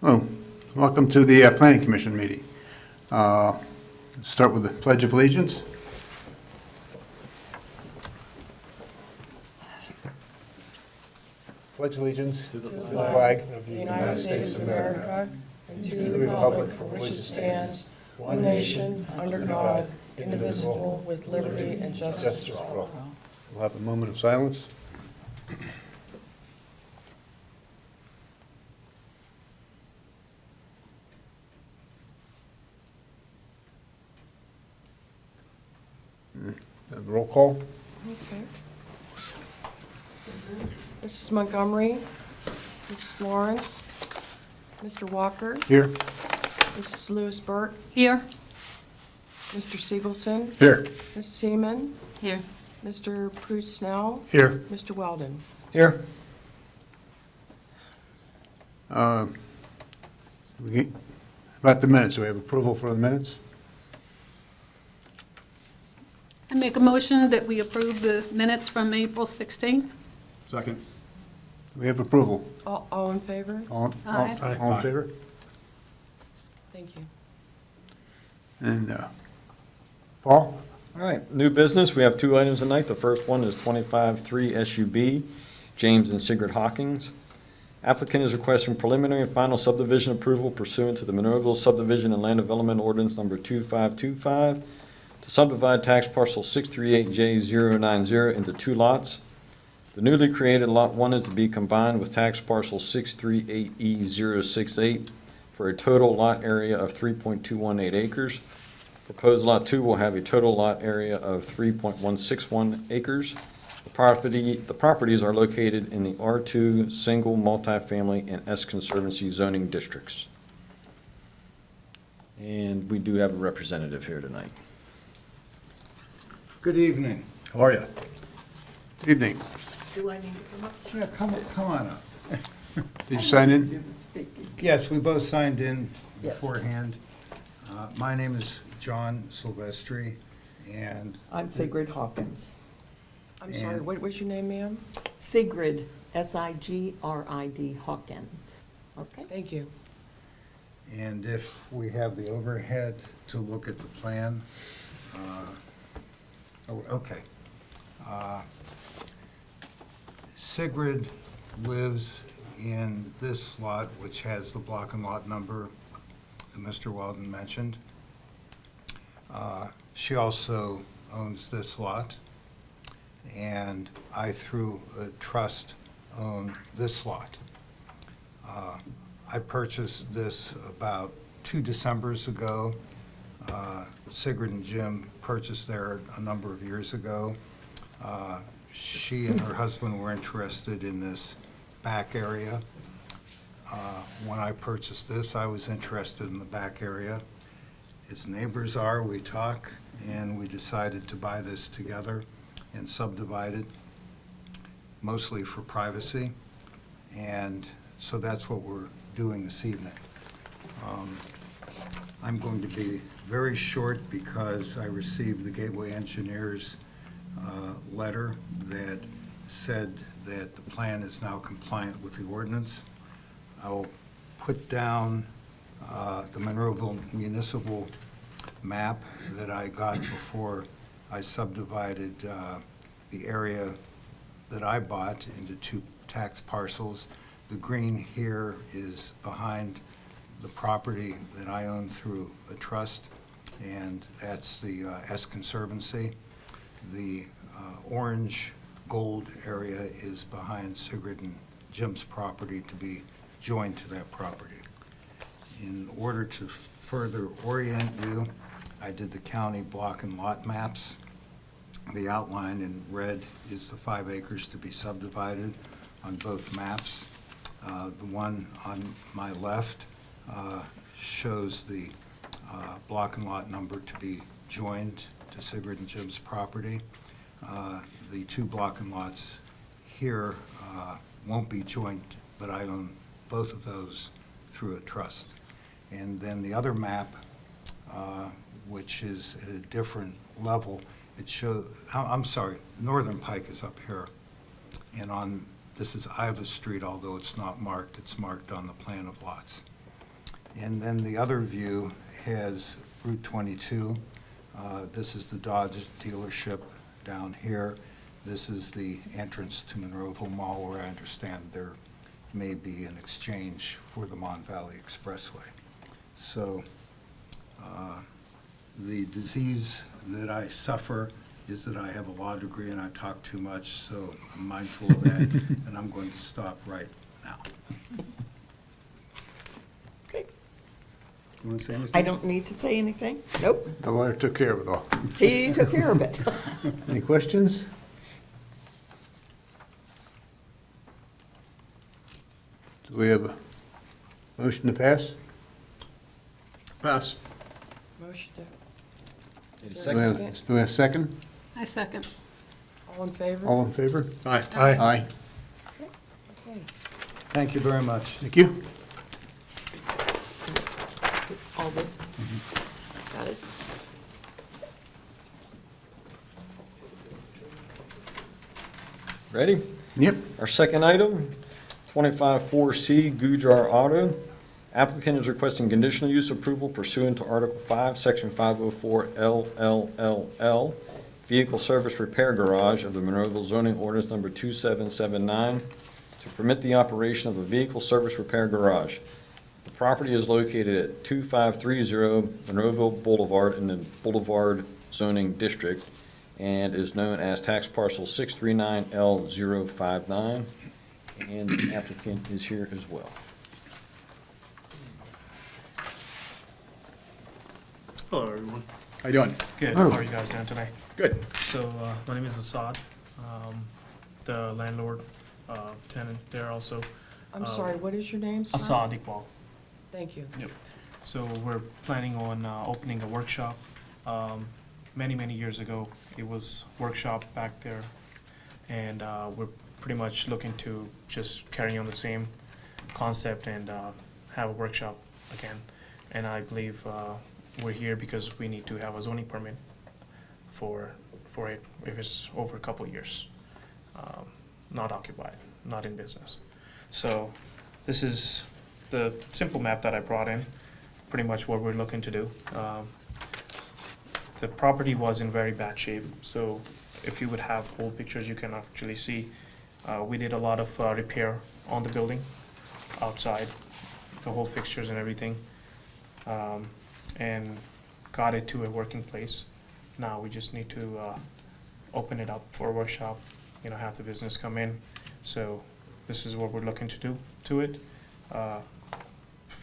Hello, welcome to the Planning Commission meeting. Start with the Pledge of Allegiance. Pledge allegiance to the flag of the United States of America and to the republic for which it stands, one nation, under God, indivisible, with liberty and justice for all. We'll have a moment of silence. Roll call. Okay. Mrs. Montgomery, Mrs. Lawrence, Mr. Walker, Here. Mrs. Lewis Burke, Here. Mr. Siegelson, Here. Ms. Seaman, Here. Mr. Prusnell, Here. Mr. Weldon. Here. About the minutes, we have approval for the minutes? I make a motion that we approve the minutes from April 16th. Second. We have approval. All in favor? All Aye. all in favor? Thank you. And Paul? All right, new business, we have two items tonight. The first one is 25-3 SUB, James and Sigrid Hawkins. Applicant is requesting preliminary and final subdivision approval pursuant to the Monroeville Subdivision and Land Development Ordinance Number 2525 to subdivide tax parcel 638J090 into two lots. The newly created Lot 1 is to be combined with tax parcel 638E068 for a total lot area of 3.218 acres. Proposed Lot 2 will have a total lot area of 3.161 acres. The properties are located in the R2 Single Multifamily and S Conservancy zoning districts. And we do have a representative here tonight. Good evening. How are you? Good evening. Do I need to come up? Yeah, come on up. Did you sign in? Yes, we both signed in beforehand. My name is John Silvestri, and I'm Sigrid Hawkins. I'm sorry, And- what's your name, ma'am? Sigrid, S-I-G-R-I-D Hawkins. Okay? Thank you. and if we have the overhead to look at the plan. Okay. Sigrid lives in this lot, which has the block and lot number that Mr. Weldon mentioned. She also owns this lot, and I, through a trust, own this lot. I purchased this about 2 Decembers ago. Sigrid and Jim purchased there a number of years ago. She and her husband were interested in this back area. When I purchased this, I was interested in the back area. As neighbors are, we talk, and we decided to buy this together and subdivide it, mostly for privacy. And so that's what we're doing this evening. I'm going to be very short because I received the Gateway Engineers letter that said that the plan is now compliant with the ordinance. I will put down the Monroeville municipal map that I got before I subdivided the area that I bought into 2 tax parcels. The green here is behind the property that I own through a trust, and that's the S Conservancy. The orange gold area is behind Sigrid and Jim's property to be joined to that property. In order to further orient you, I did the county block and lot maps. The outline in red is the 5 acres to be subdivided on both maps. The one on my left shows the block and lot number to be joined to Sigrid and Jim's property. The 2 block and lots here won't be joined, but I own both of those through a trust. And then the other map, which is at a different level, it shows, I'm sorry, Northern Pike is up here. And on, this is Iva Street, although it's not marked, it's marked on the plan of lots. And then the other view has Route 22. This is the Dodge dealership down here. This is the entrance to Monroeville Mall, where I understand there may be an exchange for the Mon Valley Expressway. So the disease that I suffer is that I have a law degree and I talk too much, so I'm mindful of that, and I'm going to stop right now. Okay. You want to say anything? I don't need to say anything? Nope. The lawyer took care of it all. He took care of it. Any questions? Do we have a motion to pass? Pass. Motion to, Need a Is Do we second? have, do we have a second? I second. all in favor? All in favor? Aye. Aye. Okay. Thank you very much. Thank you. All this? Got it? Ready? Yep. Our second item, 25-4C Gujar Auto. Applicant is requesting conditional use approval pursuant to Article 5, Section 504 LLLL, Vehicle Service Repair Garage of the Monroeville Zoning Ordinance Number 2779, to permit the operation of a vehicle service repair garage. The property is located at 2530 Monroeville Boulevard in the Boulevard Zoning District and is known as tax parcel 639L059, and the applicant is here as well. Hello, everyone. How you doing? Good. Oh. How are you guys doing today? Good. So, my name is Assad, the landlord, tenant there also. I'm sorry, what is your name, sir? Assad Iqbal. Thank you. So we're planning on opening a workshop. Many, many years ago, it was workshop back there, and we're pretty much looking to just carry on the same concept and have a workshop again. And I believe we're here because we need to have a zoning permit for it if it's over a couple of years, not occupied, not in business. So this is the simple map that I brought in, pretty much what we're looking to do. The property was in very bad shape, so if you would have old pictures, you can actually see we did a lot of repair on the building, outside, the whole fixtures and everything, and got it to a working place. Now we just need to open it up for a workshop, have the business come in. So this is what we're looking to do to it.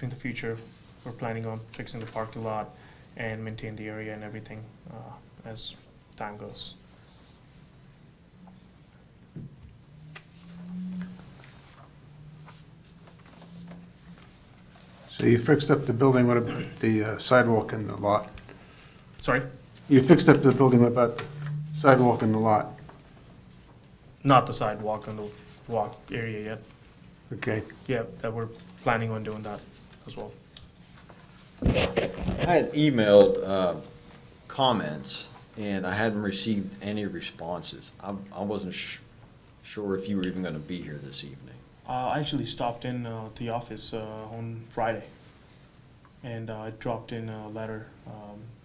In the future, we're planning on fixing the parking lot and maintain the area and everything as time goes. So you fixed up the building, what about the sidewalk in the lot? Sorry? You fixed up the building, what about the sidewalk in the lot? Not the sidewalk and the walk area yet. Okay. Yeah, that we're planning on doing that as well. I had emailed comments, and I hadn't received any responses. I wasn't sure if you were even going to be here this evening. I actually stopped in the office on Friday, and I dropped in a letter.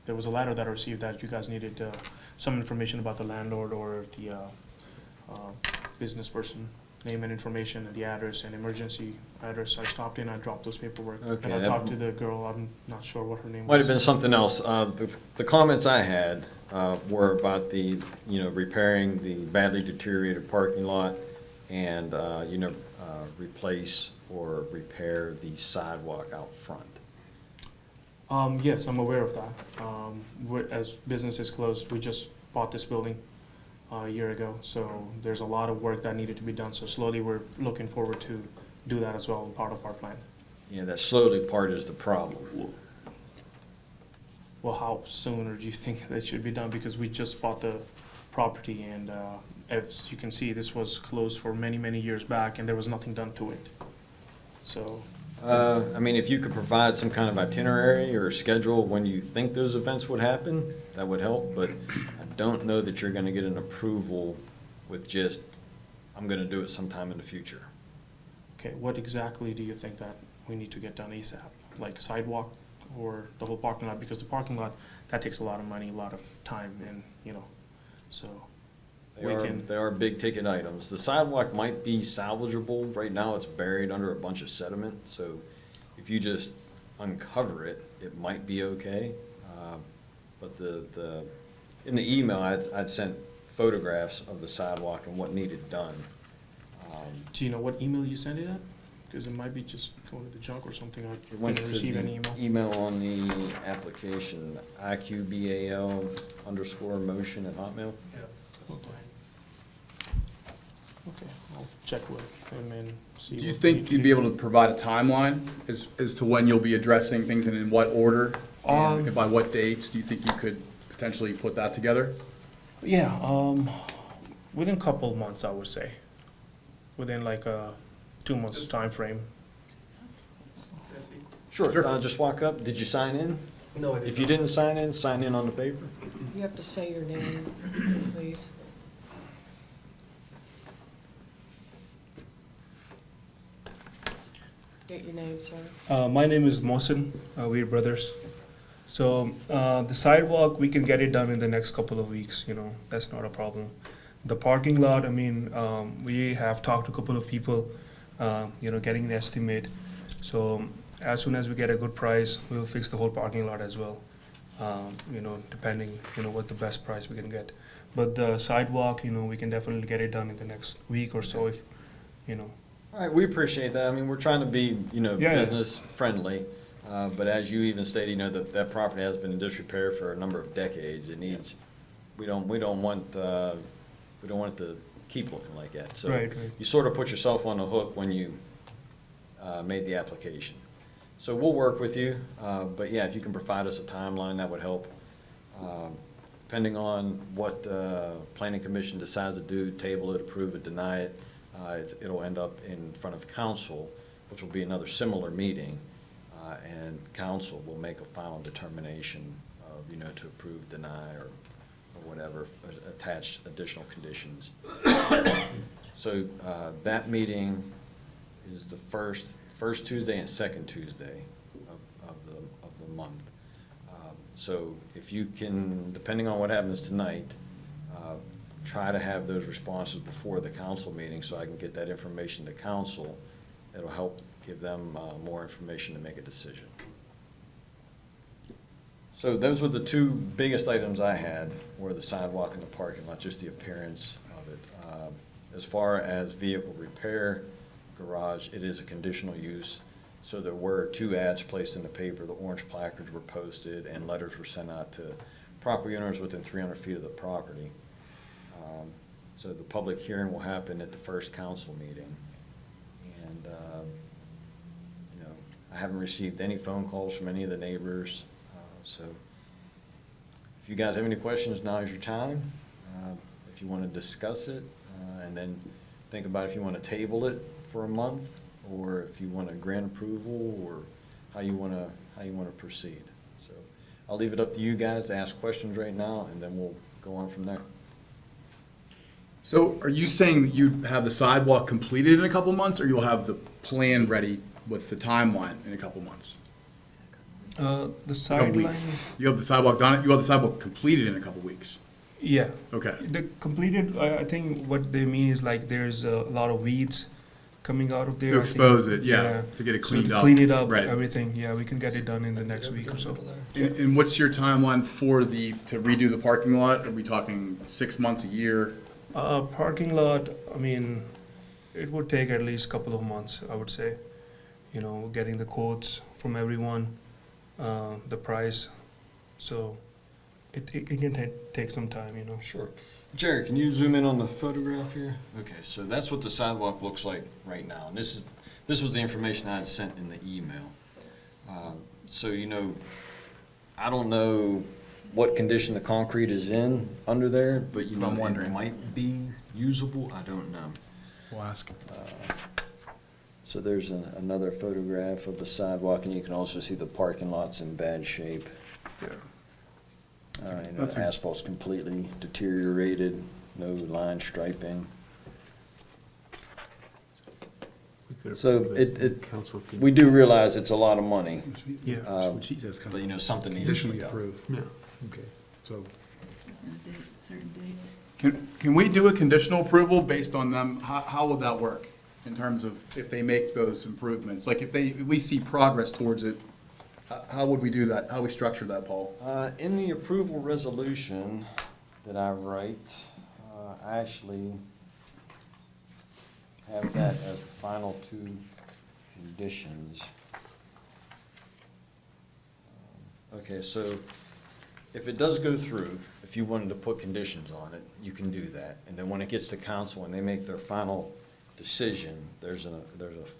There was a letter that I received that you guys needed some information about the landlord or the business person, name and information, and the address and emergency address. I stopped in, I dropped those paperwork, Okay, and I that- talked to the girl. I'm not sure what her name was. Might have been something else. The comments I had were about the, repairing the badly deteriorated parking lot and, replace or repair the sidewalk out front. Yes, I'm aware of that. As business is closed, we just bought this building a year ago, so there's a lot of work that needed to be done. So slowly, we're looking forward to do that as well, part of our plan. Yeah, that slowly part is the problem. Well, how sooner do you think that should be done? Because we just bought the property, and as you can see, this was closed for many, many years back, and there was nothing done to it. So, If you could provide some kind of itinerary or schedule when you think those events would happen, that would help, but I don't know that you're gonna get an approval with just, I'm gonna do it sometime in the future. okay, what exactly do you think that we need to get done ASAP? like sidewalk or the whole parking lot, because the parking lot, that takes a lot of money, a lot of time, and, so. They are big ticket items. The sidewalk might be salvageable. Right now, it's buried under a bunch of sediment, so if you just uncover it, it might be okay. But in the email, I'd sent photographs of the sidewalk and what needed done. Do you know what email you sent it at? Because it might be just going to the junk or something. I It went didn't to receive the any email. email on the application, IQBAL_motion at Hotmail. Okay, I'll check with him and see. Do you what we need think to you'd do. be able to provide a timeline as to when you'll be addressing things and in what order? And by what dates? Do you think you could potentially put that together? Yeah, within a couple of months, I would say. Within like a 2 months time frame. Sure, Sure. just walk up. Did you sign in? No, I If you didn't sign in on the paper. You have to say your name, please. State your name, sir. My name is Mohsen, we're brothers. So the sidewalk, we can get it done in the next couple of weeks, that's not a problem. The parking lot, we have talked to a couple of people, getting an estimate. So as soon as we get a good price, we'll fix the whole parking lot as well. Depending, what the best price we can get. But the sidewalk, we can definitely get it done in the next week or so if. All right, we appreciate that. I mean, we're trying to be, Yeah. business friendly. But as you even stated, that property has been in disrepair for a number of decades. It needs, we don't want it to keep looking like that. So Right. you sort of put yourself on the hook when you made the application. So we'll work with you, but yeah, if you can provide us a timeline, that would help. Depending on what the planning commission decides to do, table it, approve it, deny it, it'll end up in front of council, which will be another similar meeting, and council will make a final determination of, to approve, deny, or whatever, attach additional conditions. So that meeting is the first Tuesday and second Tuesday of the month. So if you can, depending on what happens tonight, try to have those responses before the council meeting so I can get that information to council. It'll help give them more information to make a decision. So those were the two biggest items I had, were the sidewalk and the parking lot, just the appearance of it. As far as vehicle repair garage, it is a conditional use. So there were 2 ads placed in the paper, the orange placards were posted, and letters were sent out to property owners within 300 feet of the property. So the public hearing will happen at the first council meeting. And, I haven't received any phone calls from any of the neighbors. So if you guys have any questions, now is your time. If you want to discuss it, and then think about if you want to table it for a month, or if you want to grant approval, or how you want to proceed. So I'll leave it up to you guys to ask questions right now, and then we'll go on from there. So are you saying that you have the sidewalk completed in a couple months, or you'll have the plan ready with the timeline in a couple months? The Couple sideline, weeks. You have the sidewalk done, you have the sidewalk completed in a couple weeks? yeah. Okay. The completed, I think what they mean is like there's a lot of weeds coming out of there. To I think. expose it, yeah, to get it So cleaned to up. clean it up, Right. everything, yeah, we can get it done in the next week or so. And what's your timeline to redo the parking lot? Are we talking 6 months, a year? Parking lot, it would take at least a couple of months, I would say. Getting the quotes from everyone, the price, so it can take some time, Sure. Jerry, can you zoom in on the photograph here? Okay, so that's what the sidewalk looks like right now. And this was the information I had sent in the email. So, I don't know what condition the concrete is in under there, but That's what I'm it wondering. might be usable, I don't know. We'll ask. So there's another photograph of the sidewalk, and you can also see the parking lot's in bad shape. Yeah. The asphalt's completely deteriorated, no line striping. We could So we do realize it's a lot of money, Yeah. What she says, but you know, something needs to be conditionally done. approved. Yeah. Okay, so. Certain date. Can we do a conditional approval based on them? How would that work in terms of if they make those improvements? Like if we see progress towards it, how would we do that? How do we structure that, Paul? In the approval resolution that I write, I actually have that as the final two conditions. Okay, so if it does go through, if you wanted to put conditions on it, you can do that. And then when it gets to council and they make their final decision, there's a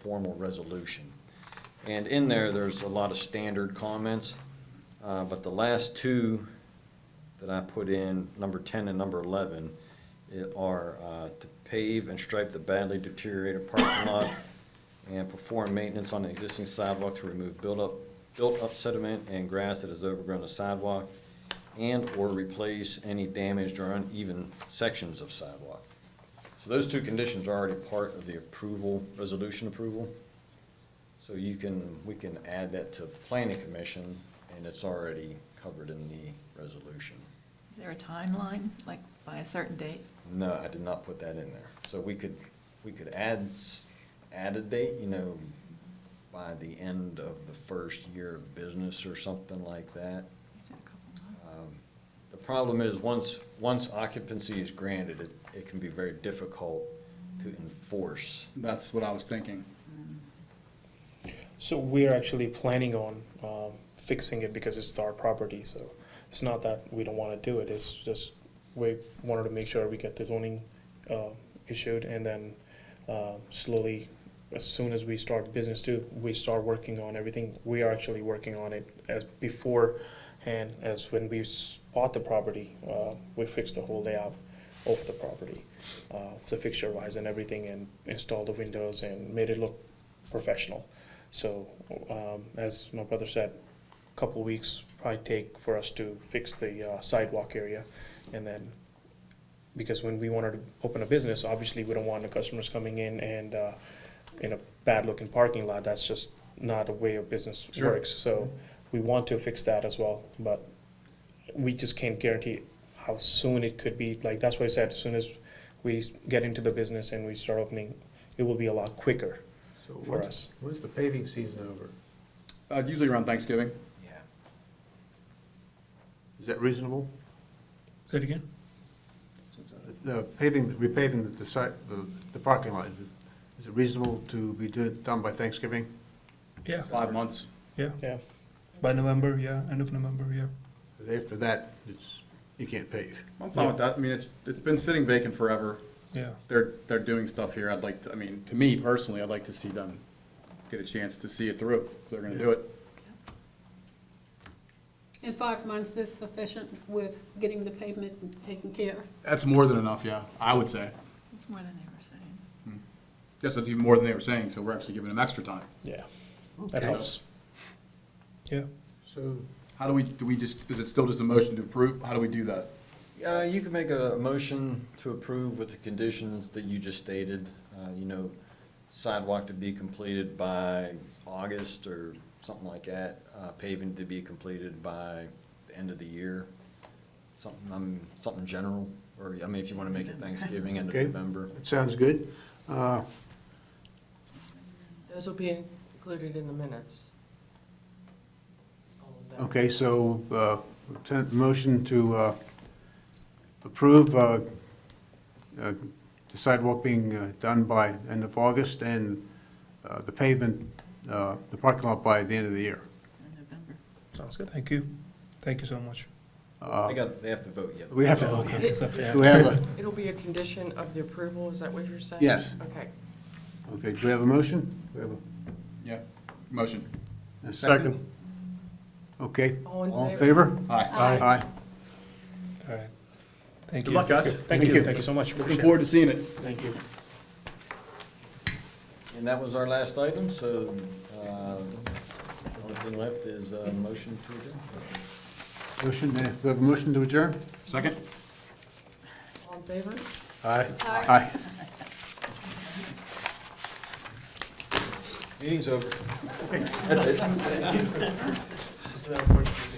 formal resolution. And in there, there's a lot of standard comments, but the last two that I put in, number 10 and number 11, are to pave and stripe the badly deteriorated parking lot and perform maintenance on the existing sidewalk to remove built-up sediment and grass that has overgrown the sidewalk, and/or replace any damaged or uneven sections of sidewalk. So those two conditions are already part of the approval, resolution approval. So we can add that to planning commission, and it's already covered in the resolution. Is there a timeline, like by a certain date? No, I did not put that in there. So we could add a date, you know, by the end of the first year of business or something like that. Is that a couple months? The problem is, once occupancy is granted, it can be very difficult to enforce. That's what I was thinking. So we're actually planning on fixing it because it's our property, so it's not that we don't want to do it, it's just we wanted to make sure we get the zoning issued, and then slowly, as soon as we start business too, we start working on everything. We are actually working on it as beforehand, as when we bought the property, we fixed the whole layout of the property, the fixture wise and everything, and installed the windows and made it look professional. So, as my brother said, a couple of weeks probably take for us to fix the sidewalk area. And then, because when we wanted to open a business, obviously we don't want the customers coming in and in a bad looking parking lot. That's just not a way of business Sure. works. So we want to fix that as well, but we just can't guarantee how soon it could be. Like, that's why I said, as soon as we get into the business and we start opening, it will be a lot quicker. So For us. when's the paving season over? Usually around Thanksgiving. Yeah. Is that reasonable? Say it again? The repaving the parking lot, is it reasonable to be done by Thanksgiving? Yeah, 5 months. yeah. Yeah. By November, yeah, end of November, yeah. But after that, you can't pave. I'm fine with that. I mean, it's been sitting vacant forever. Yeah. They're doing stuff here. I mean, to me personally, I'd like to see them get a chance to see it through. If they're gonna do it. And 5 months is sufficient with getting the pavement taken care of. That's more than enough, yeah, I would say. It's more than they were saying. Yes, that's even more than they were saying, so we're actually giving them extra time. Yeah, that Okay. helps. Yeah. So, How do we just, is it still just a motion to approve? How do we do that? You can make a motion to approve with the conditions that you just stated. You know, sidewalk to be completed by August or something like that. Paving to be completed by the end of the year. Something general, or, I mean, if you want to make it Thanksgiving, end of Okay. November. that sounds good. Those will be included in the minutes. All of that. Okay, so, motion to approve the sidewalk being done by end of August and the pavement, the parking lot by the end of the year. In November. Sounds good. Thank you. Thank you so much. They have to vote yet. We have to vote. Okay, so, yeah. Do we have a, It'll be a condition of the approval, is that what you're saying? Yes. Okay. okay, do we have a motion? Do we have Yeah, motion. a second? Okay, All in all in favor? favor? Aye. Aye. All right. Thank Good you. luck, guys. Thank Thank you. you. Thank you so much. Looking forward to seeing it. Thank you. And that was our last item, so only thing left is a motion to adjourn. Motion, do we have a motion to adjourn? Second? All in favor? Aye. Meeting's over. That's it. Is that working?